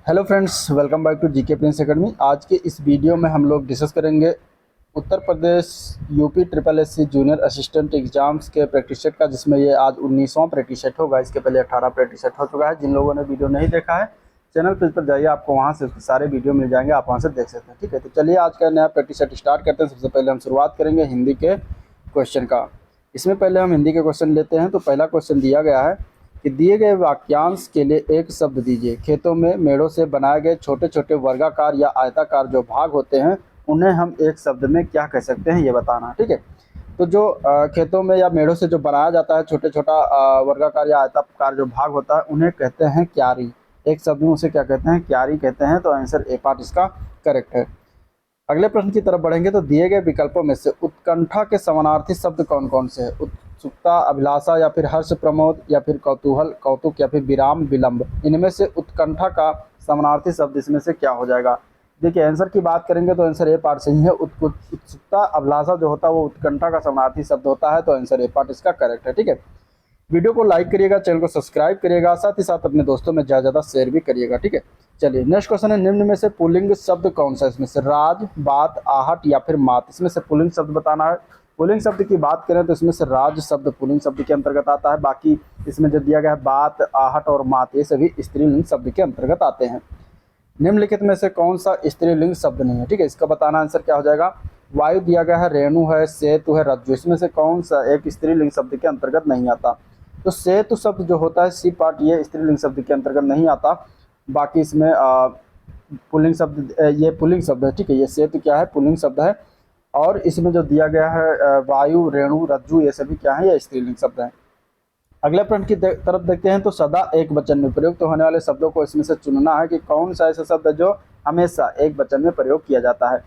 Hello friends, welcome back to GK prince academy. आज के इस वीडियो में हम लोग डिस्कस करेंगे Uttar Pradesh UP triple S C junior assistant exams के प्रैक्टिस सेट का, जिसमें ये आज 19वां प्रैक्टिस सेट होगा। इसके पहले 18 प्रैक्टिस सेट हो चुका है। जिन लोगों ने वीडियो नहीं देखा है, चैनल पेज पर जाइए, आपको वहाँ से उसके सारे वीडियो मिल जाएंगे, आप वहाँ से देख सकते हैं। ठीक है, तो चलिए आज का नया प्रैक्टिस सेट स्टार्ट करते हैं। सबसे पहले हम शुरुआत करेंगे हिंदी के क्वेश्चन का। इसमें पहले हम हिंदी के क्वेश्चन लेते हैं। तो पहला क्वेश्चन दिया गया है कि दिए गए वाक्यांश के लिए एक शब्द दीजिए। खेतों में मेड़ों से बनाए गए छोटे छोटे वर्गाकार या आयताकार जो भाग होते हैं, उन्हें हम एक शब्द में क्या कह सकते हैं, ये बताना। ठीक है, तो जो खेतों में या मेड़ों से जो बनाया जाता है छोटे छोटा वर्गाकार या आयताकार जो भाग होता है, उन्हें कहते हैं क्यारी। एक शब्द में उसे क्या कहते हैं, क्यारी कहते हैं। तो आंसर ए पार्ट इसका करेक्ट है। अगले प्रश्न की तरफ बढ़ेंगे। तो दिए गए विकल्पों में से उत्कंठा के समानार्थी शब्द कौन कौन से हैं? उत्सुकता, अभिलाषा, या फिर हर्ष, प्रमोद, या फिर कौतूहल, कौतुक, या फिर विराम, विलंब। इनमें से उत्कंठा का समानार्थी शब्द इसमें से क्या हो जाएगा? देखिए, आंसर की बात करेंगे तो आंसर ए पार्ट सही है। उत्सुकता, अभिलाषा जो होता है वो उत्कंठा का समानार्थी शब्द होता है। तो आंसर ए पार्ट इसका करेक्ट है। ठीक है, वीडियो को लाइक करिएगा, चैनल को सब्सक्राइब करिएगा, साथ ही साथ अपने दोस्तों में ज़्यादा शेयर भी करिएगा। ठीक है, चलिए नेक्स्ट क्वेश्चन है, निम्न में से पुल्लिंग शब्द कौन सा है? इसमें से राज, बात, आहट, या फिर मात। इसमें से पुल्लिंग शब्द बताना है। पुल्लिंग शब्द की बात करें तो इसमें से राज शब्द पुल्लिंग शब्द के अंतर्गत आता है। बाकी इसमें जो दिया गया है बात, आहट और मात, ये सभी स्त्रीलिंग शब्द के अंतर्गत आते हैं। निम्नलिखित में से कौन सा स्त्रीलिंग शब्द नहीं है? ठीक है, इसका बताना आंसर क्या हो जाएगा? वायु दिया गया है, रेणु है, सेतु है, रज्जु। इसमें से कौन सा एक स्त्रीलिंग शब्द के अंतर्गत नहीं आता? तो सेतु शब्द जो होता है सी पार्ट, ये स्त्रीलिंग शब्द के अंतर्गत नहीं आता। बाकी इसमें पुल्लिंग शब्द, ये पुल्लिंग शब्द है। ठीक है, ये सेतु क्या है, पुल्लिंग शब्द है। और इसमें जो दिया गया है वायु, रेणु, रज्जु, ये सभी क्या है, ये स्त्रीलिंग शब्द है। अगले प्रश्न की तरफ देखते हैं। तो सदा एक वचन में प्रयुक्त होने वाले शब्दों को इसमें से चुनना है कि कौन सा ऐसा शब्द है जो हमेशा एक वचन में प्रयोग किया जाता है।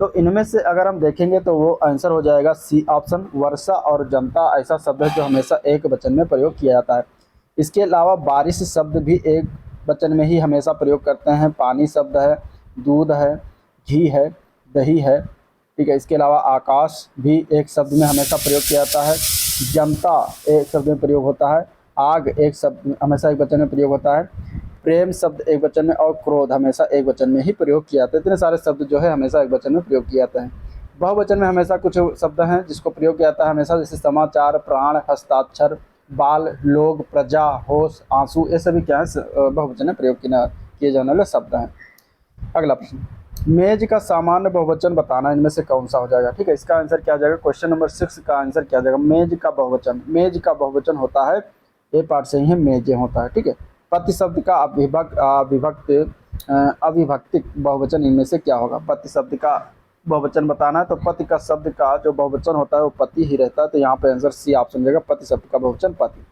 तो इनमें से अगर हम देखेंगे तो वो आंसर हो जाएगा सी ऑप्शन, वर्षा और जनता ऐसा शब्द है जो हमेशा एक वचन में प्रयोग किया जाता है। इसके अलावा बारिश शब्द भी एक वचन में ही हमेशा प्रयोग करते हैं। पानी शब्द है, दूध है, घी है, दही है। ठीक है, इसके अलावा आकाश भी एक शब्द में हमेशा प्रयोग किया जाता है। जनता एक शब्द में प्रयोग होता है। आग एक शब्द हमेशा एक वचन में प्रयोग होता है। प्रेम शब्द एक वचन में, और क्रोध हमेशा एक वचन में ही प्रयोग किया जाता है। इतने सारे शब्द जो है हमेशा एक वचन में प्रयोग किए जाते हैं। बहुवचन में हमेशा कुछ शब्द हैं जिसको प्रयोग किया जाता है हमेशा, जैसे समाचार, प्राण, हस्ताक्षर, बाल, लोग, प्रजा, होश, आंसू। ये सभी क्या है, बहुवचन में प्रयोग किए जाने वाले शब्द हैं। अगला प्रश्न, मेज का सामान्य बहुवचन बताना। इनमें से कौन सा हो जाएगा? ठीक है, इसका आंसर क्या हो जाएगा? क्वेश्चन नंबर 6 का आंसर क्या हो जाएगा? मेज का बहुवचन, मेज का बहुवचन होता है, ए पार्ट सही है, मेजें होता है। ठीक है, पति शब्द का अविभक्तिक बहुवचन इनमें से क्या होगा? पति शब्द का बहुवचन बताना है। तो पति का शब्द का जो बहुवचन होता है वो पति ही रहता है। तो यहाँ पे आंसर सी ऑप्शन हो जाएगा, पति शब्द का बहुवचन पति।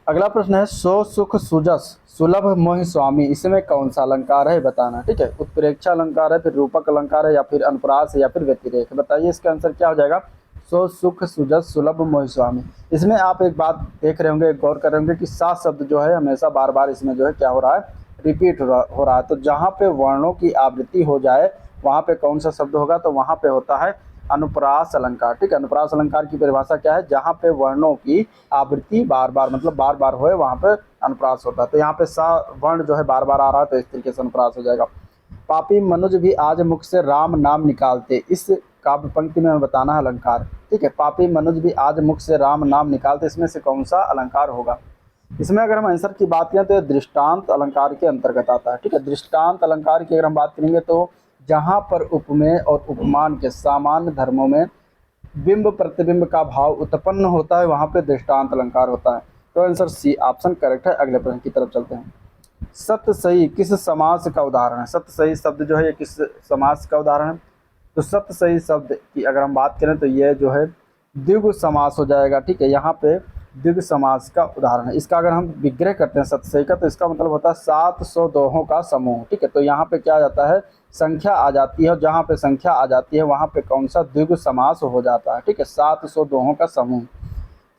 अगला प्रश्न है, सो सुख सुजस सुलभ मोहि स्वामी। इसमें कौन सा अलंकार है बताना। ठीक है, उत्प्रेक्षा अलंकार है, फिर रूपक अलंकार है, या फिर अनुप्रास है, या फिर व्यतिरेक। बताइए इसका आंसर क्या हो जाएगा? सो सुख सुजस सुलभ मोहि स्वामी। इसमें आप एक बात देख रहे होंगे, गौर कर रहे होंगे कि सा शब्द जो है हमेशा बार बार इसमें जो है क्या हो रहा है, रिपीट हो रहा है। तो जहाँ पे वर्णों की आवृत्ति हो जाए वहाँ पे कौन सा शब्द होगा? तो वहाँ पे होता है अनुप्रास अलंकार। ठीक है, अनुप्रास अलंकार की परिभाषा क्या है? जहाँ पे वर्णों की आवृत्ति बार बार मतलब बार बार होए वहाँ पे अनुप्रास होता है। तो यहाँ पे सा वर्ण जो है बार बार आ रहा है, तो इस तरीके से अनुप्रास हो जाएगा। पापी मनुज भी आज मुख से राम नाम निकालते। इस काव्य पंक्ति में हमें बताना है अलंकार। ठीक है, पापी मनुज भी आज मुख से राम नाम निकालते, इसमें से कौन सा अलंकार होगा? इसमें अगर हम आंसर की बात करें तो दृष्टांत अलंकार के अंतर्गत आता है। ठीक है, दृष्टांत अलंकार की अगर हम बात करेंगे तो जहाँ पर उपमेय और उपमान के सामान्य धर्मों में बिंब प्रतिबिंब का भाव उत्पन्न होता है, वहाँ पे दृष्टांत अलंकार होता है। तो आंसर सी ऑप्शन करेक्ट है। अगले प्रश्न की तरफ चलते हैं। सत्य सही किस समास का उदाहरण है? सत्य सही शब्द जो है ये किस समास का उदाहरण है? तो सत्य सही शब्द की अगर हम बात करें तो ये जो है द्विगु समास हो जाएगा। ठीक है, यहाँ पे द्विगु समास का उदाहरण है। इसका अगर हम विग्रह करते हैं सत्य सही का, तो इसका मतलब होता है 700 दोहों का समूह। ठीक है, तो यहाँ पे क्या आ जाता है, संख्या आ जाती है, और जहाँ पे संख्या आ जाती है वहाँ पे कौन सा द्विगु समास हो जाता है। ठीक है, 700 दोहों का समूह।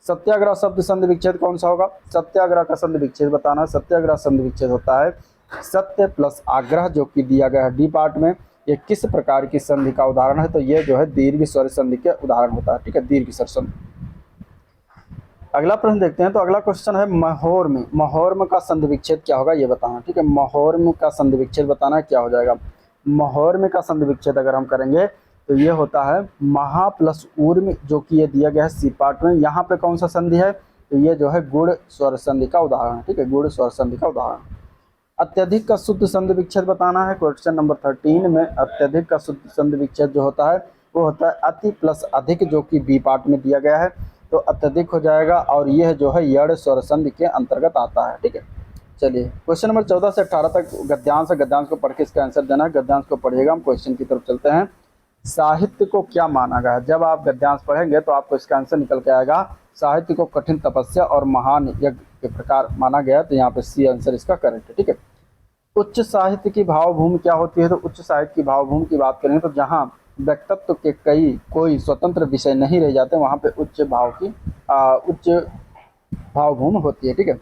सत्याग्रह शब्द संधि विच्छेद कौन सा होगा? सत्याग्रह का संधि विच्छेद बताना। सत्याग्रह संधि विच्छेद होता है सत्य प्लस आग्रह, जो कि दिया गया है डी पार्ट में। ये किस प्रकार की संधि का उदाहरण है? तो ये जो है दीर्घ स्वर संधि के उदाहरण होता है। ठीक है, दीर्घ स्वर संधि। अगला प्रश्न देखते हैं। तो अगला क्वेश्चन है महोर्म। महोर्म का संधि विच्छेद क्या होगा ये बताना। ठीक है, महोर्म का संधि विच्छेद बताना क्या हो जाएगा। महोर्म का संधि विच्छेद अगर हम करेंगे तो ये होता है महा प्लस ऊर्म, जो कि ये दिया गया है सी पार्ट में। यहाँ पे कौन सा संधि है, तो ये जो है गुण स्वर संधि का उदाहरण है। ठीक है, गुण स्वर संधि का उदाहरण। अत्यधिक का शुद्ध संधि विच्छेद बताना है। क्वेश्चन नंबर 13 में अत्यधिक का शुद्ध संधि विच्छेद जो होता है वो होता है अति प्लस अधिक, जो कि बी पार्ट में दिया गया है, तो अत्यधिक हो जाएगा। और यह जो है यड़ स्वर संधि के अंतर्गत आता है। ठीक है, चलिए क्वेश्चन नंबर 14 से 18 तक गद्यांश है। गद्यांश को पढ़ के इसका आंसर देना है। गद्यांश को पढ़िएगा, हम क्वेश्चन की तरफ चलते हैं। साहित्य को क्या माना गया है। जब आप गद्यांश पढ़ेंगे तो आपको इसका आंसर निकल के आएगा। साहित्य को कठिन तपस्या और महान यज्ञ के प्रकार माना गया, तो यहाँ पे सी आंसर इसका करेक्ट है। ठीक है, उच्च साहित्य की भावभूमि क्या होती है। तो उच्च साहित्य की भावभूमि की बात करें तो जहाँ व्यक्तित्व के कोई स्वतंत्र विषय नहीं रह जाते, वहाँ पे उच्च भावभूमि होती है। ठीक है,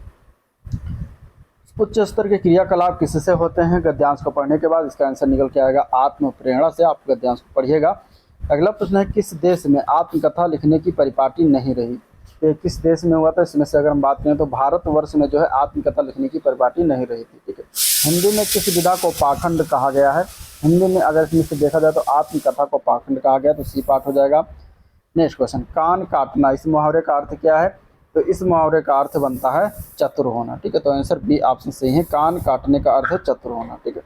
उच्च स्तर के क्रियाकलाप किससे होते हैं। गद्यांश को पढ़ने के बाद इसका आंसर निकल के आएगा आत्म प्रेरणा से। आप गद्यांश को पढ़िएगा। अगला प्रश्न है किस देश में आत्मकथा लिखने की परिपाटी नहीं रही। तो किस देश में हुआ था, इसमें से अगर हम बात करें तो भारतवर्ष में जो है आत्मकथा लिखने की परिपाटी नहीं रही थी। ठीक है, हिंदी में किस विधा को पाखंड कहा गया है। हिंदी में अगर इसमें से देखा जाए तो आत्मकथा को पाखंड कहा गया, तो सी पार्ट हो जाएगा। नेक्स्ट क्वेश्चन, कान काटना, इस मुहावरे का अर्थ क्या है। तो इस मुहावरे का अर्थ बनता है चतुर होना। ठीक है, तो आंसर बी ऑप्शन सही है। कान काटने का अर्थ है चतुर होना। ठीक है,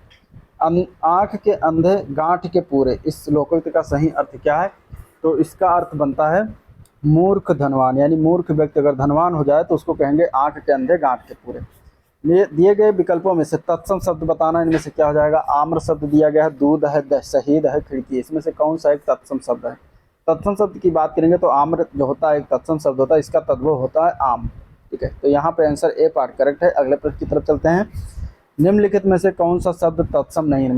आंख के अंधे गांठ के पूरे, इस लोकोक्ति का सही अर्थ क्या है। तो इसका अर्थ बनता है मूर्ख धनवान, यानी मूर्ख व्यक्ति अगर धनवान हो जाए तो उसको कहेंगे आंख के अंधे गांठ के पूरे। दिए गए विकल्पों में से तत्सम शब्द बताना, इनमें से क्या हो जाएगा। आम्र शब्द दिया गया है, दूध है, शहीद है, खिड़की, इसमें से कौन सा एक तत्सम शब्द है। तत्सम शब्द की बात करेंगे तो आम्र जो होता है एक तत्सम शब्द होता है, इसका तद्भव होता है आम। ठीक है, तो यहाँ पे आंसर ए पार्ट करेक्ट है। अगले प्रश्न की तरफ चलते हैं। निम्नलिखित में से कौन सा शब्द तत्सम नहीं,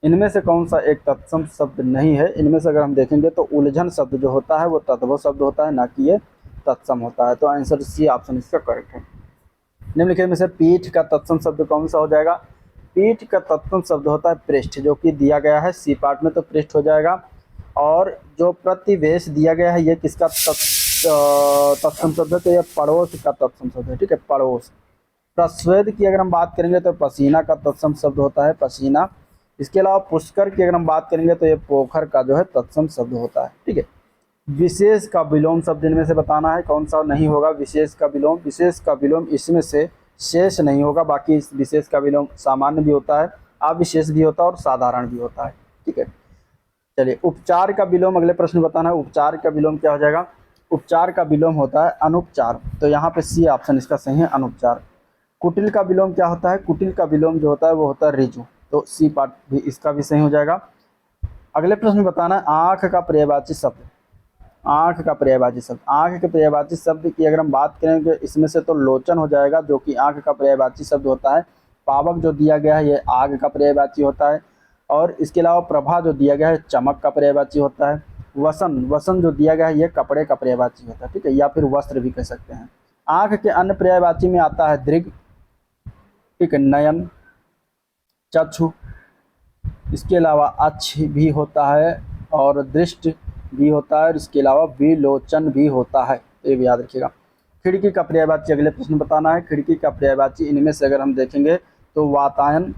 इनमें से कौन सा एक तत्सम शब्द नहीं है। इनमें से अगर हम देखेंगे तो उलझन शब्द जो होता है वो तद्भव शब्द होता है, ना कि ये तत्सम होता है। तो आंसर सी ऑप्शन इसका करेक्ट है। निम्नलिखित में से पीठ का तत्सम शब्द कौन सा हो जाएगा। पीठ का तत्सम शब्द होता है पृष्ठ, जो कि दिया गया है सी पार्ट में, तो पृष्ठ हो जाएगा। और जो प्रतिवेश दिया गया है ये किसका तत्सम शब्द है, तो ये पड़ोस का तत्सम शब्द है। ठीक है, पड़ोस। प्रस्वेद की अगर हम बात करेंगे तो पसीना का तत्सम शब्द होता है पसीना। इसके अलावा पुष्कर की अगर हम बात करेंगे तो ये पोखर का जो है तत्सम शब्द होता है। ठीक है, विशेष का विलोम शब्द इनमें से बताना है कौन सा नहीं होगा। विशेष का विलोम, विशेष का विलोम इसमें से शेष नहीं होगा। बाकी इस विशेष का विलोम सामान्य भी होता है, अविशेष भी होता है और साधारण भी होता है। ठीक है, चलिए उपचार का विलोम अगले प्रश्न बताना है। उपचार का विलोम क्या हो जाएगा। उपचार का विलोम होता है अनुपचार, तो यहाँ पे सी ऑप्शन इसका सही है, अनुपचार। कुटिल का विलोम क्या होता है। कुटिल का विलोम जो होता है वो होता है ऋजु, तो सी पार्ट भी इसका भी सही हो जाएगा। अगले प्रश्न में बताना है आँख का पर्यायवाची शब्द। आँख का पर्यायवाची शब्द, आँख के पर्यायवाची शब्द की अगर हम बात करेंगे इसमें से तो लोचन हो जाएगा, जो कि आँख का पर्यायवाची शब्द होता है। पावक जो दिया गया है ये आग का पर्यायवाची होता है। और इसके अलावा प्रभा जो दिया गया है चमक का पर्यायवाची होता है। वसन, वसन जो दिया गया है ये कपड़े का पर्यायवाची होता है। ठीक है, या फिर वस्त्र भी कह सकते हैं। आँख के अन्य पर्यायवाची में आता है दृग, ठीक है, नयन, चक्षु, इसके अलावा अक्ष भी होता है और दृष्टि भी होता है, और इसके अलावा विलोचन भी होता है, तो ये भी याद रखिएगा। खिड़की का पर्यायवाची अगले प्रश्न बताना है। खिड़की का पर्यायवाची इनमें से अगर हम देखेंगे तो वातायन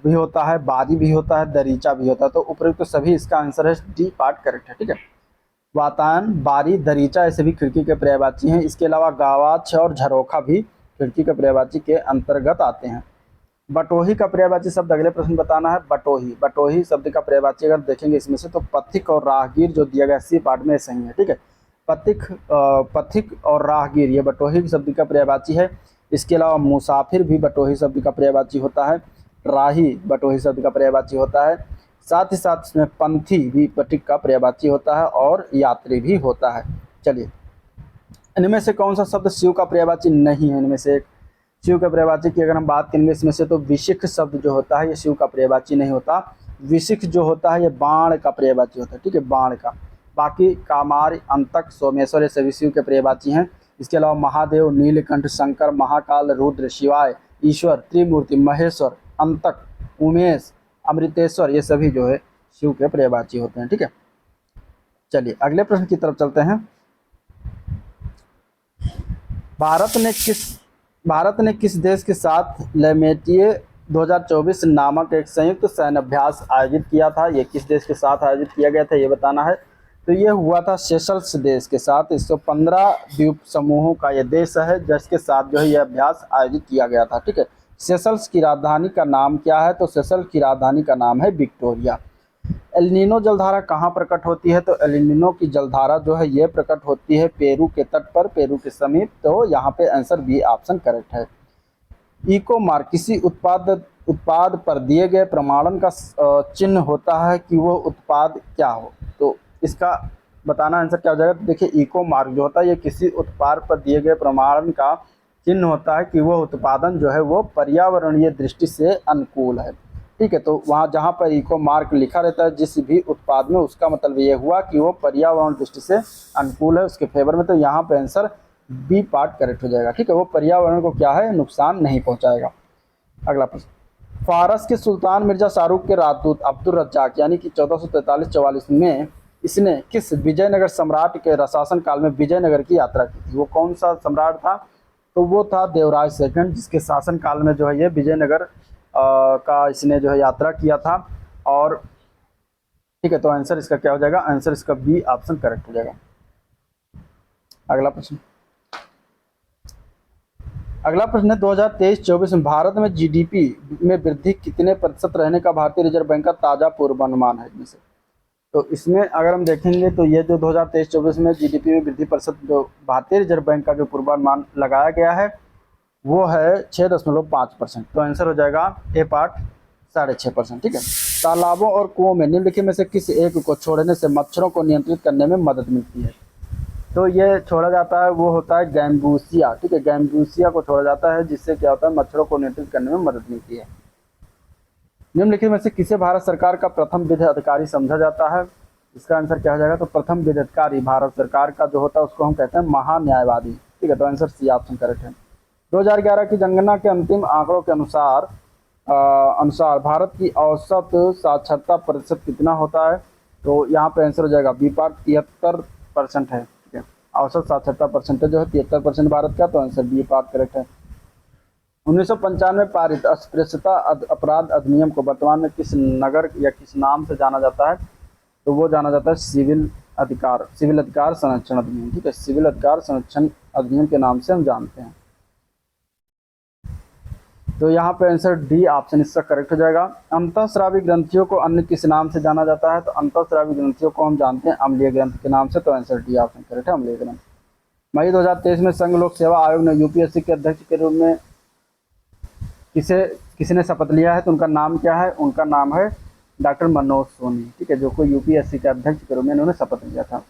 भी होता है, बारी भी होता है, दरीचा भी होता है, तो उपयुक्त तो सभी इसका आंसर है डी पार्ट करेक्ट है। ठीक है, वातायन, बारी, दरीचा ऐसे भी खिड़की के पर्यायवाची हैं। इसके अलावा गावाच और झरोखा भी खिड़की के पर्यायवाची के अंतर्गत आते हैं। बटोही का पर्यायवाची शब्द अगले प्रश्न बताना है। बटोही, बटोही शब्द का पर्यायवाची अगर देखेंगे इसमें से तो पथिक और राहगीर जो दिया गया सी पार्ट में सही है। ठीक है, पथिक और राहगीर ये बटोही शब्द का पर्यायवाची है। इसके अलावा मुसाफिर भी बटोही शब्द का पर्यायवाची होता है। राही बटोही शब्द का पर्यायवाची होता है। साथ ही साथ इसमें पंथी भी पथिक का पर्यायवाची होता है और यात्री भी होता है। चलिए, इनमें से कौन सा शब्द शिव का पर्यायवाची नहीं है। इनमें से एक शिव का पर्यायवाची की अगर हम बात करेंगे इसमें से तो विशिख शब्द जो होता है ये शिव का पर्यायवाची नहीं होता। विशिख जो होता है ये बाण का पर्यायवाची होता है। ठीक है, बाण का। बाकी कामार, अंतक, सोमेश्वर ये सभी शिव के पर्यायवाची हैं। इसके अलावा महादेव, नीलकंठ, शंकर, महाकाल, रुद्र, शिवाय, ईश्वर, त्रिमूर्ति, महेश्वर, अंतक, उमेश, अमृतेश्वर ये सभी जो है शिव के पर्यायवाची होते हैं। ठीक है, चलिए अगले प्रश्न की तरफ चलते हैं। भारत ने किस भारत ने किस देश के साथ लेमेटिए 2024 नामक एक संयुक्त सैन्य अभ्यास आयोजित किया था? ये किस देश के साथ आयोजित किया गया था, ये बताना है। तो ये हुआ था सेशल्स देश के साथ। 115 द्वीप समूहों का ये देश है जिसके साथ जो है यह अभ्यास आयोजित किया गया था। ठीक है, सेशल्स की राजधानी का नाम क्या है? तो सेशल्स की राजधानी का नाम है विक्टोरिया। एल-नीनो जलधारा कहाँ प्रकट होती है? तो एल-नीनो की जलधारा जो है ये प्रकट होती है पेरू के तट पर, पेरू के समीप। तो यहाँ पे आंसर बी ऑप्शन करेक्ट है। इको मार्क किसी उत्पाद पर दिए गए प्रमाणन का चिन्ह होता है कि वो उत्पाद क्या हो। तो इसका बताना आंसर क्या हो जाएगा। तो देखिए, इको मार्क जो होता है ये किसी उत्पाद पर दिए गए प्रमाणन का चिन्ह होता है कि वो उत्पादन जो है वो पर्यावरणीय दृष्टि से अनुकूल है। ठीक है, तो वहाँ जहाँ पर इको मार्क लिखा रहता है जिस भी उत्पाद में, उसका मतलब ये हुआ कि वो पर्यावरण दृष्टि से अनुकूल है, उसके फेवर में। तो यहाँ पे आंसर बी पार्ट करेक्ट हो जाएगा। ठीक है, वो पर्यावरण को क्या है, नुकसान नहीं पहुँचाएगा। अगला प्रश्न, फारस के सुल्तान मिर्जा शाहरुख के राजदूत अब्दुल रज्जाक यानी कि 1443-44 में इसने किस विजयनगर सम्राट के शासन काल में विजयनगर की यात्रा की थी? वो कौन सा सम्राट था? तो वो था देवराज सेकंड, जिसके शासन काल में जो है ये विजयनगर का इसने जो है यात्रा किया था। और ठीक है, तो आंसर इसका क्या हो जाएगा? आंसर इसका बी ऑप्शन करेक्ट हो जाएगा। अगला प्रश्न है 2023-24 में भारत में जीडीपी में वृद्धि कितने प्रतिशत रहने का भारतीय रिजर्व बैंक का ताजा पूर्वानुमान है इनमें से? तो इसमें अगर हम देखेंगे तो ये जो 2023-24 में जीडीपी में वृद्धि प्रतिशत जो भारतीय रिजर्व बैंक का जो पूर्वानुमान लगाया गया है वो है 6.5%। तो आंसर हो जाएगा ए पार्ट 6.5%। ठीक है, तालाबों और कुओं में निम्नलिखित में से किस एक को छोड़ने से मच्छरों को नियंत्रित करने में मदद मिलती है? तो ये छोड़ा जाता है, वो होता है गैम्बूसिया। ठीक है, गैम्बूसिया को छोड़ा जाता है जिससे क्या होता है, मच्छरों को नियंत्रित करने में मदद मिलती है। निम्नलिखित में से किसे भारत सरकार का प्रथम विधि अधिकारी समझा जाता है? इसका आंसर क्या हो जाएगा? तो प्रथम विधि अधिकारी भारत सरकार का जो होता है उसको हम कहते हैं महान्यायवादी। ठीक है, तो आंसर सी ऑप्शन करेक्ट है। 2011 की जनगणना के अंतिम आंकड़ों के अनुसार भारत की औसत साक्षरता प्रतिशत कितना होता है? तो यहाँ पे आंसर हो जाएगा बी पार्ट 73% है। ठीक है, औसत साक्षरता परसेंटेज जो है 73% भारत का। तो आंसर बी पार्ट करेक्ट है। 1995 में पारित अस्पृश्यता अपराध अधिनियम को वर्तमान में किस नगर या किस नाम से जाना जाता है? तो वो जाना जाता है सिविल अधिकार संरक्षण अधिनियम। ठीक है, सिविल अधिकार संरक्षण अधिनियम के नाम से हम जानते हैं। तो यहाँ पे आंसर डी ऑप्शन इसका करेक्ट हो जाएगा। अंतःस्रावी ग्रंथियों को अन्य किस नाम से जाना जाता है? तो अंतःस्रावी ग्रंथियों को हम जानते हैं अम्लीय ग्रंथ के नाम से। तो आंसर डी ऑप्शन करेक्ट है, अम्लीय ग्रंथ। मई 2023 में संघ लोक सेवा आयोग ने यूपीएससी के अध्यक्ष के रूप में किसने शपथ लिया है? तो उनका नाम क्या है? उनका नाम है डॉक्टर मनोज सोनी। ठीक है, जो को यूपीएससी के अध्यक्ष के रूप में इन्होंने शपथ लिया था।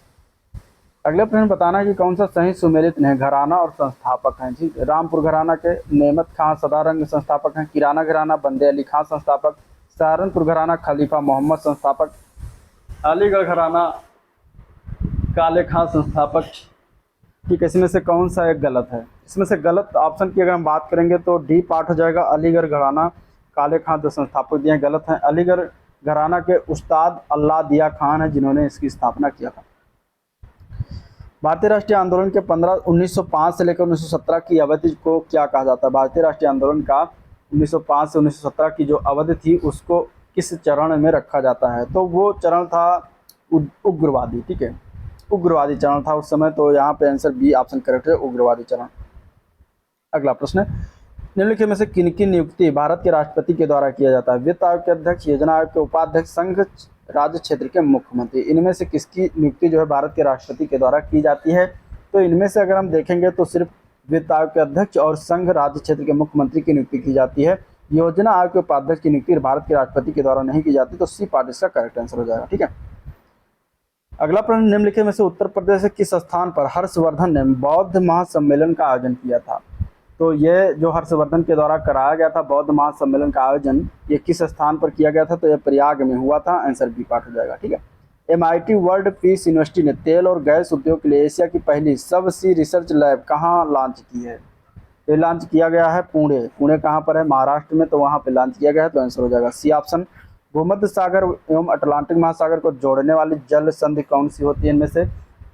अगले प्रश्न बताना है कि कौन सा सही सुमेलित ने घराना और संस्थापक हैं? जी, रामपुर घराना के नेमत खां सदारंग संस्थापक हैं, किराना घराना बंदे अली खां संस्थापक, सहारनपुर घराना खलीफा मोहम्मद संस्थापक, अलीगढ़ घराना काले खां संस्थापक। ठीक है, इसमें से कौन सा एक गलत है? इसमें से गलत ऑप्शन की अगर हम बात करेंगे तो डी पार्ट हो जाएगा। अलीगढ़ घराना काले खां जो संस्थापक दिए गलत हैं। अलीगढ़ घराना के उस्ताद अल्लाह दिया खान है जिन्होंने इसकी स्थापना किया था। भारतीय राष्ट्रीय आंदोलन के 1905 से लेकर 1917 की अवधि को क्या कहा जाता है? भारतीय राष्ट्रीय आंदोलन का 1905 से 1917 की जो अवधि थी उसको किस चरण में रखा जाता है? तो वो चरण था उग्रवादी। ठीक है, उग्रवादी चरण था उस समय। तो यहाँ पे आंसर बी ऑप्शन करेक्ट है, उग्रवादी चरण। अगला प्रश्न, निम्नलिखित में से किनकी नियुक्ति भारत के राष्ट्रपति के द्वारा किया जाता है? वित्त आयोग के अध्यक्ष, योजना आयोग के उपाध्यक्ष, संघ राज्य क्षेत्र के मुख्यमंत्री। इनमें से किसकी नियुक्ति जो है भारत के राष्ट्रपति के द्वारा की जाती है? तो इनमें से अगर हम देखेंगे तो सिर्फ वित्त आयोग के अध्यक्ष और संघ राज्य क्षेत्र के मुख्यमंत्री की नियुक्ति की जाती है। योजना आयोग के उपाध्यक्ष की नियुक्ति भारत के राष्ट्रपति के द्वारा नहीं की जाती। तो सी पार्ट इसका करेक्ट आंसर हो जाएगा। ठीक है, अगला प्रश्न, निम्नलिखित में से उत्तर प्रदेश के किस स्थान पर हर्षवर्धन ने बौद्ध महासम्मेलन का आयोजन किया था? तो ये जो हर्षवर्धन के द्वारा कराया गया था बौद्ध महासम्मेलन का आयोजन, ये किस स्थान पर किया गया था? तो ये प्रयाग में हुआ था। आंसर बी पार्ट हो जाएगा। ठीक है, MIT वर्ल्ड पीस यूनिवर्सिटी ने तेल और गैस उद्योग के लिए एशिया की पहली सबसी रिसर्च लैब कहाँ लॉन्च की है? तो लॉन्च किया गया है पुणे। पुणे कहाँ पर है? महाराष्ट्र में। तो वहाँ पे लॉन्च किया गया है। तो आंसर हो जाएगा सी ऑप्शन। भूमध्य सागर एवं अटलांटिक महासागर को जोड़ने वाली जल संधि कौन सी होती है इनमें से?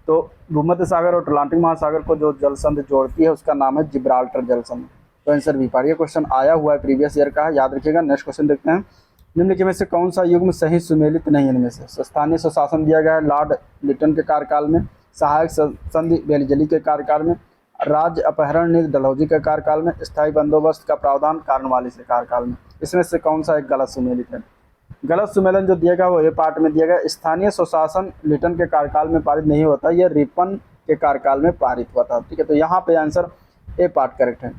तो भूमध्य सागर और अटलांटिक महासागर को जो जल संधि जोड़ती है उसका नाम है जिब्राल्टर जल संधि। तो आंसर बी पार्ट। ये क्वेश्चन आया हुआ है, प्रीवियस ईयर का है, याद रखिएगा। नेक्स्ट क्वेश्चन देखते हैं। निम्नलिखित में से कौन सा युग्म सही सुमेलित नहीं है? इनमें से स्थानीय स्वशासन दिया गया है लॉर्ड लिटन के कार्यकाल में, सहायक संधि बेलीजली के कार्यकाल में, राज्य अपहरण नीति डलहौजी के कार्यकाल में, स्थायी बंदोबस्त का प्रावधान कॉर्नवालिस के कार्यकाल में। इसमें से कौन सा एक गलत सुमेलित है? गलत सुमेलन जो दिया गया वो ए पार्ट में दिया गया। स्थानीय स्वशासन लिटन के कार्यकाल में पारित नहीं होता, यह रिपन के कार्यकाल में पारित हुआ था। ठीक है, तो यहाँ पे आंसर ए पार्ट करेक्ट है।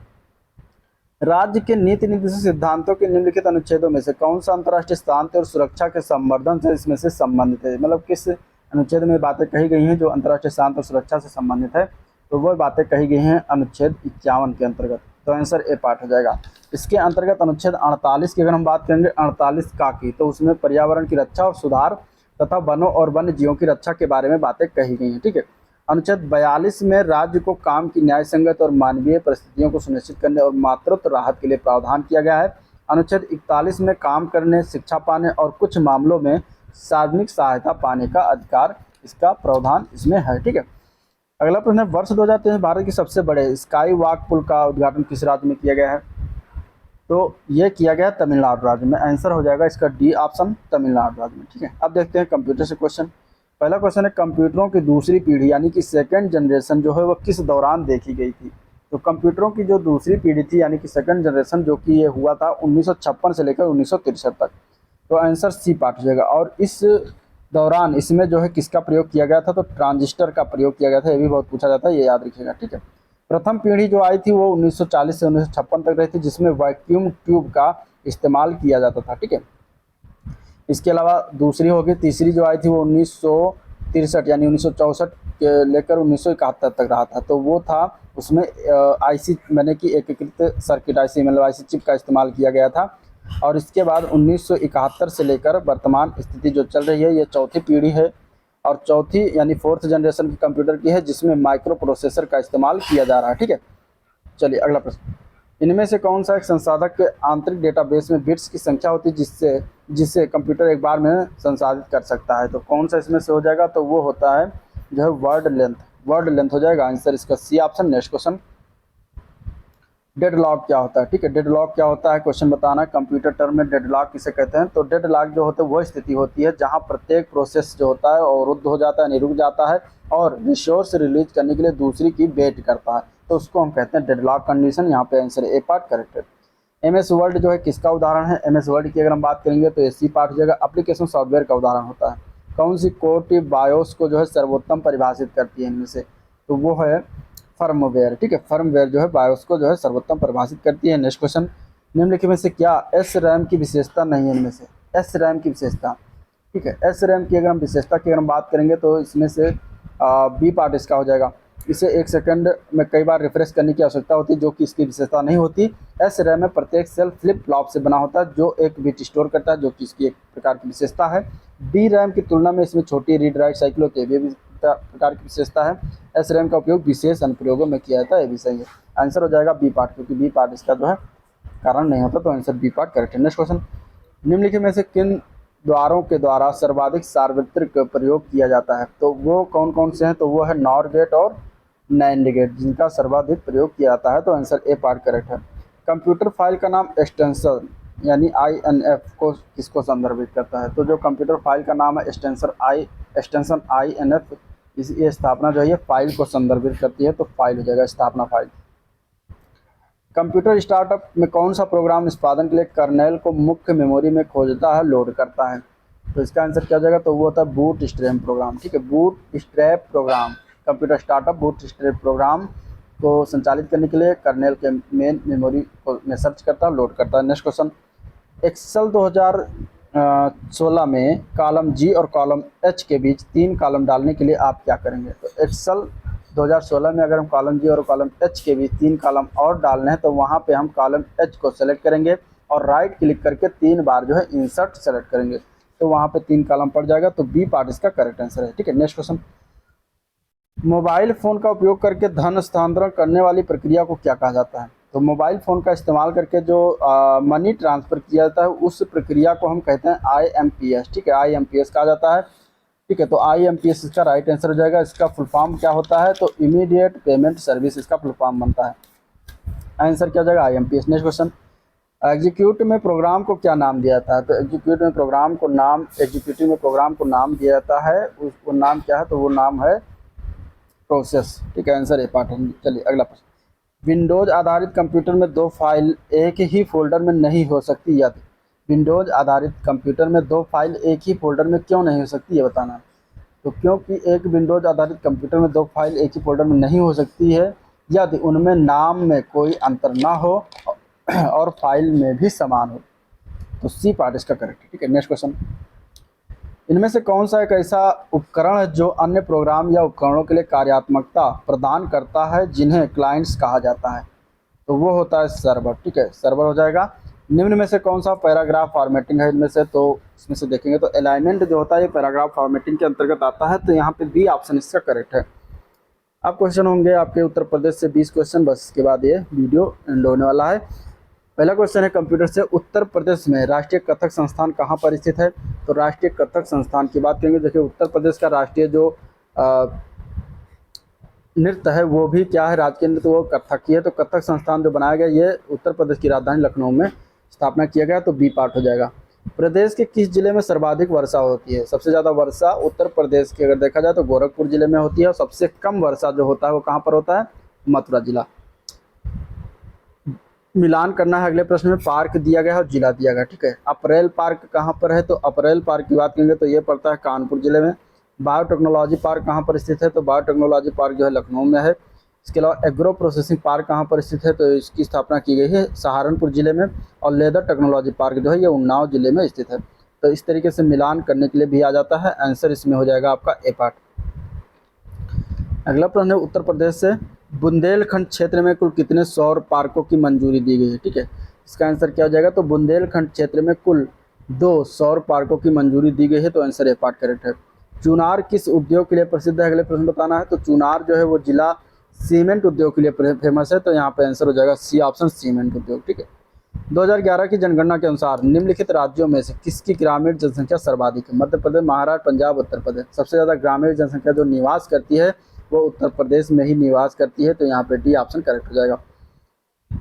राज्य के नीति निर्देशक सिद्धांतों के निम्नलिखित अनुच्छेदों में से कौन सा अंतर्राष्ट्रीय शांति और सुरक्षा के संवर्धन से इसमें से संबंधित है? मतलब किस अनुच्छेद में बातें कही गई हैं जो अंतर्राष्ट्रीय शांति और सुरक्षा से संबंधित है? तो वह बातें कही गई हैं अनुच्छेद 51 के अंतर्गत। तो आंसर ए पार्ट हो जाएगा। इसके अंतर्गत अनुच्छेद 48 की अगर हम बात करेंगे, 48 का की, तो उसमें पर्यावरण की रक्षा और सुधार तथा वनों और वन्य जीवों की रक्षा के बारे में बातें कही गई हैं। ठीक है। अनुच्छेद 42 में राज्य को काम की न्याय संगत और मानवीय परिस्थितियों को सुनिश्चित करने और मातृत्व राहत के लिए प्रावधान किया गया है। अनुच्छेद 41 में काम करने, शिक्षा पाने और कुछ मामलों में सार्वजनिक सहायता पाने का अधिकार, इसका प्रावधान इसमें है। ठीक है। अगला प्रश्न है, वर्ष 2023 भारत के सबसे बड़े स्काई वॉक पुल का उद्घाटन किस राज्य में किया गया है? तो ये किया गया तमिलनाडु राज्य में। आंसर हो जाएगा इसका डी ऑप्शन, तमिलनाडु राज्य में। ठीक है। अब देखते हैं कंप्यूटर से क्वेश्चन। पहला क्वेश्चन है, कंप्यूटरों की दूसरी पीढ़ी यानी कि सेकंड जनरेशन जो है वह किस दौरान देखी गई थी? तो कंप्यूटरों की जो दूसरी पीढ़ी थी यानी कि सेकंड जनरेशन, जो कि ये हुआ था 1956 से लेकर 1963 तक। तो आंसर सी पार्ट हो जाएगा। और इस दौरान इसमें जो है किसका प्रयोग किया गया था? तो ट्रांजिस्टर का प्रयोग किया गया था। ये भी बहुत पूछा जाता है, ये याद रखिएगा। ठीक है। प्रथम पीढ़ी जो आई थी वो 1940 से 1956 तक रही थी, जिसमें वैक्यूम ट्यूब का इस्तेमाल किया जाता था। ठीक है। इसके अलावा दूसरी होगी, तीसरी जो आई थी वो 1963 यानी 1964 के लेकर 1971 तक रहा था। तो वो था उसमें आईसी मैंने कि एकीकृत सर्किट आईसी मतलब आईसी चिप का इस्तेमाल किया गया था। और इसके बाद 1971 से लेकर वर्तमान स्थिति जो चल रही है ये चौथी पीढ़ी है और चौथी यानी फोर्थ जनरेशन की कंप्यूटर की है, जिसमें माइक्रो प्रोसेसर का इस्तेमाल किया जा रहा है। ठीक है। चलिए अगला प्रश्न, इनमें से कौन सा एक संसाधक के आंतरिक डेटाबेस में बिट्स की संख्या होती है जिससे कंप्यूटर एक बार में संसाधित कर सकता है? तो कौन सा इसमें से हो जाएगा? तो वो होता है जो है वर्ड लेंथ। वर्ड लेंथ हो जाएगा आंसर इसका C option. Next question, deadlock क्या होता है? ठीक है। डेडलॉक क्या होता है क्वेश्चन बताना। कंप्यूटर टर्म में डेडलॉक किसे कहते हैं? तो डेडलॉक जो होता है वो स्थिति होती है जहां प्रत्येक प्रोसेस जो होता है अवरुद्ध हो जाता है, रुक जाता है और रिसोर्स रिलीज करने के लिए दूसरी की वेट करता है, तो उसको हम कहते हैं डेडलॉक कंडीशन। यहाँ पे आंसर ए पार्ट करेक्ट है। एमएस वर्ड जो है किसका उदाहरण है? एमएस वर्ड की अगर हम बात करेंगे तो सी पार्ट हो जाएगा। एप्लीकेशन सॉफ्टवेयर का उदाहरण होता है। कौन सी कोड बायोस को जो है सर्वोत्तम परिभाषित करती है इनमें से? तो वो है फर्मवेयर। ठीक है। फर्मवेयर जो है बायोस को जो है सर्वोत्तम परिभाषित करती है। नेक्स्ट क्वेश्चन, निम्नलिखित में से क्या एस रैम की विशेषता नहीं है? इनमें से एस रैम की विशेषता। ठीक है। एस रैम की अगर हम विशेषता की अगर हम बात करेंगे तो इसमें से बी पार्ट इसका हो जाएगा। इसे 1 सेकंड में कई बार रिफ्रेश करने की आवश्यकता होती है, जो कि इसकी विशेषता नहीं होती। एस रैम में प्रत्येक सेल फ्लिप फ्लॉप से बना होता है जो एक बिट स्टोर करता है, जो कि इसकी एक प्रकार की विशेषता है। डी रैम की तुलना में इसमें छोटी रीड राइट साइकिल होती है, ये भी प्रकार की विशेषता है। एस रैम का उपयोग विशेष अनुप्रयोगों में किया जाता है, ये भी सही है। आंसर हो जाएगा बी पार्ट, क्योंकि बी पार्ट इसका जो है कारण नहीं होता, तो आंसर बी पार्ट करेक्ट है। नेक्स्ट क्वेश्चन, निम्नलिखित में से किन द्वारों के द्वारा सर्वाधिक सार्वत्रिक प्रयोग किया जाता है? तो वो कौन कौन से हैं? तो वो है नॉर गेट और नैंड गेट, जिनका सर्वाधिक प्रयोग किया जाता है, तो आंसर ए पार्ट करेक्ट है। कंप्यूटर फाइल का नाम एक्सटेंशन यानी INF को किसको संदर्भित करता है? तो जो कंप्यूटर फाइल का नाम है एक्सटेंशन INF, ये स्थापना जो है ये फाइल को संदर्भित करती है, तो फाइल हो जाएगा स्थापना फाइल। कंप्यूटर स्टार्टअप में कौन सा प्रोग्राम निष्पादन के लिए कर्नेल को मुख्य मेमोरी में खोजता है, लोड करता है? तो इसका आंसर क्या हो जाएगा? तो वो होता है बूट स्ट्रैप प्रोग्राम। ठीक है। Bootstrap program, computer startup bootstrap program को संचालित करने के लिए कर्नेल के मेन मेमोरी को में सर्च करता है, लोड करता है। नेक्स्ट क्वेश्चन, एक्सेल 2016 में कॉलम G और कॉलम H के बीच 3 कॉलम डालने के लिए आप क्या करेंगे? तो एक्सेल 2016 में अगर हम कॉलम G और कॉलम H के बीच 3 कॉलम और डालने हैं तो वहाँ पे हम कॉलम H को सेलेक्ट करेंगे और राइट क्लिक करके 3 बार जो है इंसर्ट सेलेक्ट करेंगे, तो वहाँ पे 3 कॉलम पड़ जाएगा, तो बी पार्ट इसका करेक्ट आंसर है। ठीक है। नेक्स्ट क्वेश्चन, मोबाइल फ़ोन का उपयोग करके धन हस्तांतरण करने वाली प्रक्रिया को क्या कहा जाता है? तो मोबाइल फ़ोन का इस्तेमाल करके जो मनी ट्रांसफ़र किया जाता है उस प्रक्रिया को हम कहते हैं IMPS। ठीक है। IMPS कहा जाता है। ठीक है। तो IMPS इसका राइट आंसर हो जाएगा। इसका फुल फॉर्म क्या होता है? तो इमीडिएट पेमेंट सर्विस इसका फुल फॉर्म बनता है। आंसर क्या हो जाएगा? IMPS। नेक्स्ट क्वेश्चन, एग्जीक्यूट में प्रोग्राम को क्या नाम दिया जाता है? तो एग्जीक्यूटिव में प्रोग्राम को नाम दिया जाता है, वो नाम क्या है? तो वो नाम है प्रोसेस। ठीक है, आंसर ए पार्ट है। चलिए अगला प्रश्न, विंडोज आधारित कंप्यूटर में दो फाइल एक ही फोल्डर में नहीं हो सकती? या विंडोज आधारित कंप्यूटर में दो फाइल एक ही फोल्डर में क्यों नहीं हो सकती, ये बताना है। तो क्योंकि एक विंडोज आधारित कंप्यूटर में दो फाइल एक ही फोल्डर में नहीं हो सकती है यदि उनमें नाम में कोई अंतर ना हो और फाइल में भी समान हो। तो सी पार्ट इसका करेक्ट है। ठीक है, नेक्स्ट क्वेश्चन, इनमें से कौन सा एक ऐसा उपकरण है जो अन्य प्रोग्राम या उपकरणों के लिए कार्यात्मकता प्रदान करता है जिन्हें क्लाइंट्स कहा जाता है? तो वो होता है सर्वर। ठीक है, सर्वर हो जाएगा। निम्न में से कौन सा पैराग्राफ फॉर्मेटिंग है इनमें से? तो इसमें से देखेंगे तो अलाइनमेंट जो होता है ये पैराग्राफ फॉर्मेटिंग के अंतर्गत आता है। तो यहाँ पे बी ऑप्शन इसका करेक्ट है। अब क्वेश्चन होंगे आपके उत्तर प्रदेश से 20 क्वेश्चन, बस इसके बाद ये वीडियो एंड होने वाला है। पहला क्वेश्चन है कंप्यूटर से, उत्तर प्रदेश में राष्ट्रीय कथक संस्थान कहाँ पर स्थित है? तो राष्ट्रीय कथक संस्थान की बात करेंगे, देखिए उत्तर प्रदेश का राष्ट्रीय जो नृत्य है वो भी क्या है? राजकीय नृत्य वो कथक ही है। तो कथक संस्थान जो बनाया गया ये उत्तर प्रदेश की राजधानी लखनऊ में स्थापना किया गया। तो बी पार्ट हो जाएगा। प्रदेश के किस जिले में सर्वाधिक वर्षा होती है? सबसे ज़्यादा वर्षा उत्तर प्रदेश की अगर देखा जाए तो गोरखपुर जिले में होती है, और सबसे कम वर्षा जो होता है वो कहाँ पर होता है? मथुरा जिला। मिलान करना है अगले प्रश्न में। पार्क दिया गया है और जिला दिया गया। ठीक है, अप्रैल पार्क कहाँ पर है? तो अप्रैल पार्क की बात करेंगे तो ये पड़ता है कानपुर जिले में। बायोटेक्नोलॉजी पार्क कहाँ पर स्थित है? तो बायोटेक्नोलॉजी पार्क जो है लखनऊ में है। इसके अलावा एग्रो प्रोसेसिंग पार्क कहाँ पर स्थित है? तो इसकी स्थापना की गई है सहारनपुर जिले में। और लेदर टेक्नोलॉजी पार्क जो है ये उन्नाव जिले में स्थित है। तो इस तरीके से मिलान करने के लिए भी आ जाता है। आंसर इसमें हो जाएगा आपका ए पार्ट। अगला प्रश्न है उत्तर प्रदेश से, बुंदेलखंड क्षेत्र में कुल कितने सौर पार्कों की मंजूरी दी गई है? ठीक है, इसका आंसर क्या हो जाएगा? तो बुंदेलखंड क्षेत्र में कुल 2 सौर पार्कों की मंजूरी दी गई है। तो आंसर ए पार्ट करेक्ट है। चुनार किस उद्योग के लिए प्रसिद्ध है? अगले प्रश्न बताना है। तो चुनार जो है वो जिला सीमेंट उद्योग के लिए फेमस है। तो यहाँ पे आंसर हो जाएगा सी ऑप्शन, सीमेंट उद्योग। ठीक है, 2011 की जनगणना के अनुसार निम्नलिखित राज्यों में से किसकी ग्रामीण जनसंख्या सर्वाधिक है? मध्य प्रदेश, महाराष्ट्र, पंजाब, उत्तर प्रदेश। सबसे ज़्यादा ग्रामीण जनसंख्या जो निवास करती है वो उत्तर प्रदेश में ही निवास करती है। तो यहाँ पे डी ऑप्शन करेक्ट हो जाएगा।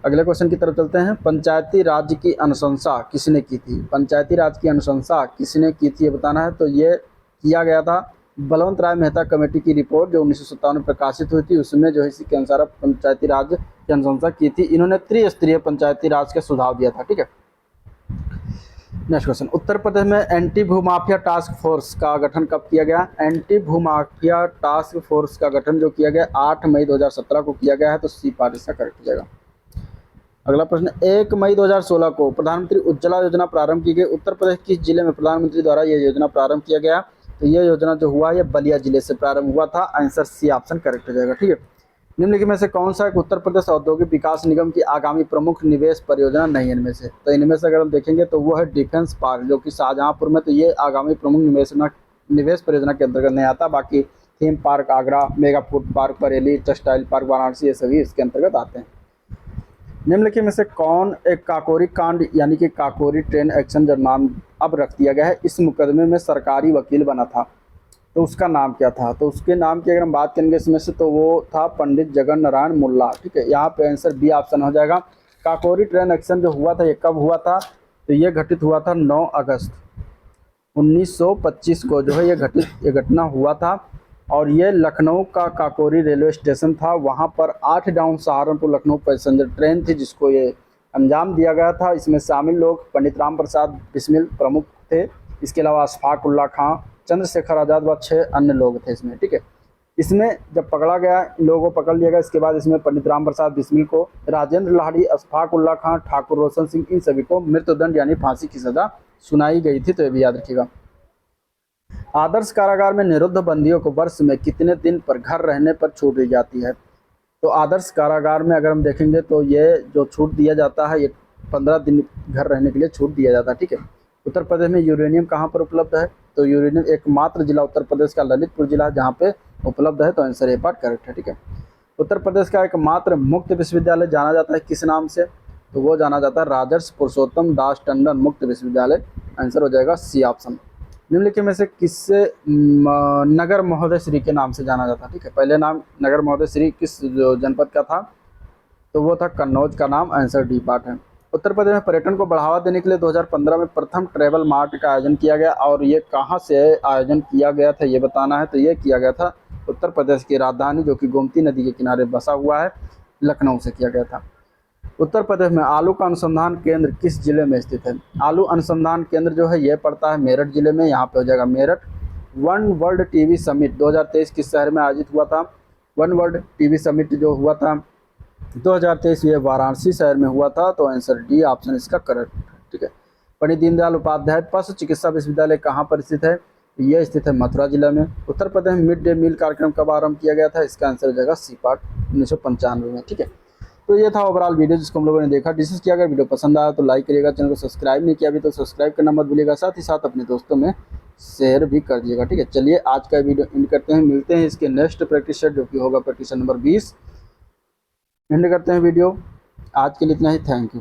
अगले क्वेश्चन की तरफ चलते हैं। पंचायती राज की अनुशंसा किसने की थी? पंचायती राज की अनुशंसा किसने की थी ये बताना है। तो ये किया गया था बलवंत राय मेहता कमेटी की रिपोर्ट जो 1957 में प्रकाशित हुई थी, उसमें जो है इसी के अनुसार पंचायती राज की अनुशंसा की थी। इन्होंने त्रिस्तरीय पंचायती राज का सुझाव दिया था। ठीक है, नेक्स्ट क्वेश्चन, उत्तर प्रदेश में एंटी भूमाफिया टास्क फोर्स का गठन कब किया गया? एंटी भूमाफिया टास्क फोर्स का गठन जो किया गया 8 मई 2017 को किया गया है। तो सी पार्ट इसका करेक्ट हो जाएगा। अगला प्रश्न, 1 मई 2016 को प्रधानमंत्री उज्ज्वला योजना प्रारंभ की गई। उत्तर प्रदेश किस जिले में प्रधानमंत्री द्वारा यह योजना प्रारंभ किया गया? तो यह योजना जो हुआ ये बलिया जिले से प्रारंभ हुआ था। आंसर सी ऑप्शन करेक्ट हो जाएगा। ठीक है, निम्नलिखित में से कौन सा एक उत्तर प्रदेश औद्योगिक विकास निगम की आगामी प्रमुख निवेश परियोजना नहीं है इनमें से? तो इनमें से अगर हम देखेंगे तो वो है डिफेंस पार्क जो कि शाहजहांपुर में। तो ये आगामी प्रमुख निवेश परियोजना के अंतर्गत नहीं आता। बाकी theme park Agra, mega food park Bareilly, textile park Varanasi, ये सभी इसके अंतर्गत आते हैं। निम्नलिखित में से कौन एक काकोरी कांड यानी कि काकोरी ट्रेन एक्शन जो नाम अब रख दिया गया है, इस मुकदमे में सरकारी वकील बना था? तो उसका नाम क्या था? तो उसके नाम की अगर हम बात करेंगे इसमें से तो वो था पंडित जगन नारायण मुल्ला। ठीक है, यहाँ पे आंसर बी ऑप्शन हो जाएगा। काकोरी ट्रेन एक्शन जो हुआ था ये कब हुआ था? तो ये घटित हुआ था 9 अगस्त 1925 को जो है ये घटना हुआ था। और ये लखनऊ का काकोरी रेलवे स्टेशन था। वहाँ पर 8 down Saharanpur Lucknow passenger train थी जिसको ये अंजाम दिया गया था। इसमें शामिल लोग पंडित राम प्रसाद बिस्मिल प्रमुख थे। इसके अलावा अशफाक उल्ला खां, चंद्रशेखर आज़ाद व 6 अन्य लोग थे इसमें। ठीक है, इसमें जब पकड़ा गया इन लोगों को पकड़ लिया गया, इसके बाद इसमें पंडित राम प्रसाद बिस्मिल को, राजेंद्र लाहिड़ी, अशफाक उल्ला खां, ठाकुर रोशन सिंह, इन सभी को मृत्युदंड यानी फांसी की सजा सुनाई गई थी। तो ये भी याद रखिएगा। आदर्श कारागार में निरुद्ध बंदियों को वर्ष में कितने दिन पर घर रहने पर छूट दी जाती है? तो आदर्श कारागार में अगर हम देखेंगे तो ये जो छूट दिया जाता है ये 15 दिन घर रहने के लिए छूट दिया जाता है। ठीक है, उत्तर प्रदेश में यूरेनियम कहाँ पर उपलब्ध है? तो यूरेनियम एकमात्र जिला उत्तर प्रदेश का ललितपुर जिला जहाँ पे उपलब्ध है। तो आंसर ए पार्ट करेक्ट है। ठीक है, उत्तर प्रदेश का एकमात्र मुक्त विश्वविद्यालय जाना जाता है किस नाम से? तो वो जाना जाता है राजर्षि पुरुषोत्तम दास टंडन मुक्त विश्वविद्यालय। आंसर हो जाएगा सी ऑप्शन। निम्नलिखित में से किससे नगर महोदय श्री के नाम से जाना जाता है? ठीक है, पहले नाम नगर महोदय श्री किस जो जनपद का था? तो वो था कन्नौज का नाम। आंसर डी पार्ट है। उत्तर प्रदेश में पर्यटन को बढ़ावा देने के लिए 2015 में प्रथम ट्रैवल मार्ट का आयोजन किया गया, और ये कहाँ से आयोजन किया गया था ये बताना है। तो ये किया गया था उत्तर प्रदेश की राजधानी, जो कि गोमती नदी के किनारे बसा हुआ है, लखनऊ से किया गया था। उत्तर प्रदेश में आलू का अनुसंधान केंद्र किस जिले में स्थित है? आलू अनुसंधान केंद्र जो है ये पड़ता है मेरठ जिले में, यहाँ पे हो जाएगा Meerut. One world TV summit 2023 किस शहर में आयोजित हुआ था? वन वर्ल्ड टीवी समिट जो हुआ था 2023 ये वाराणसी शहर में हुआ था। तो आंसर डी ऑप्शन इसका करेक्ट है। ठीक है, पंडित दीनदयाल उपाध्याय पशु चिकित्सा विश्वविद्यालय कहाँ पर स्थित है? यह स्थित है मथुरा जिला में। उत्तर प्रदेश में मिड डे मील कार्यक्रम कब आरंभ किया गया था? इसका आंसर हो जाएगा सी पार्ट 1995 में। ठीक है, तो ये था ओवरऑल वीडियो जिसको हम लोगों ने देखा, डिस्कस किया। अगर वीडियो पसंद आया तो लाइक करिएगा, चैनल को सब्सक्राइब नहीं किया अभी तो सब्सक्राइब करना मत भूलिएगा, साथ ही साथ अपने दोस्तों में शेयर भी कर दीजिएगा। ठीक है, चलिए आज का वीडियो एंड करते हैं, मिलते हैं इसके नेक्स्ट प्रैक्टिस सेट जो कि होगा प्रैक्टिस सेट नंबर 20। एंड करते हैं वीडियो। आज के लिए इतना ही, थैंक यू।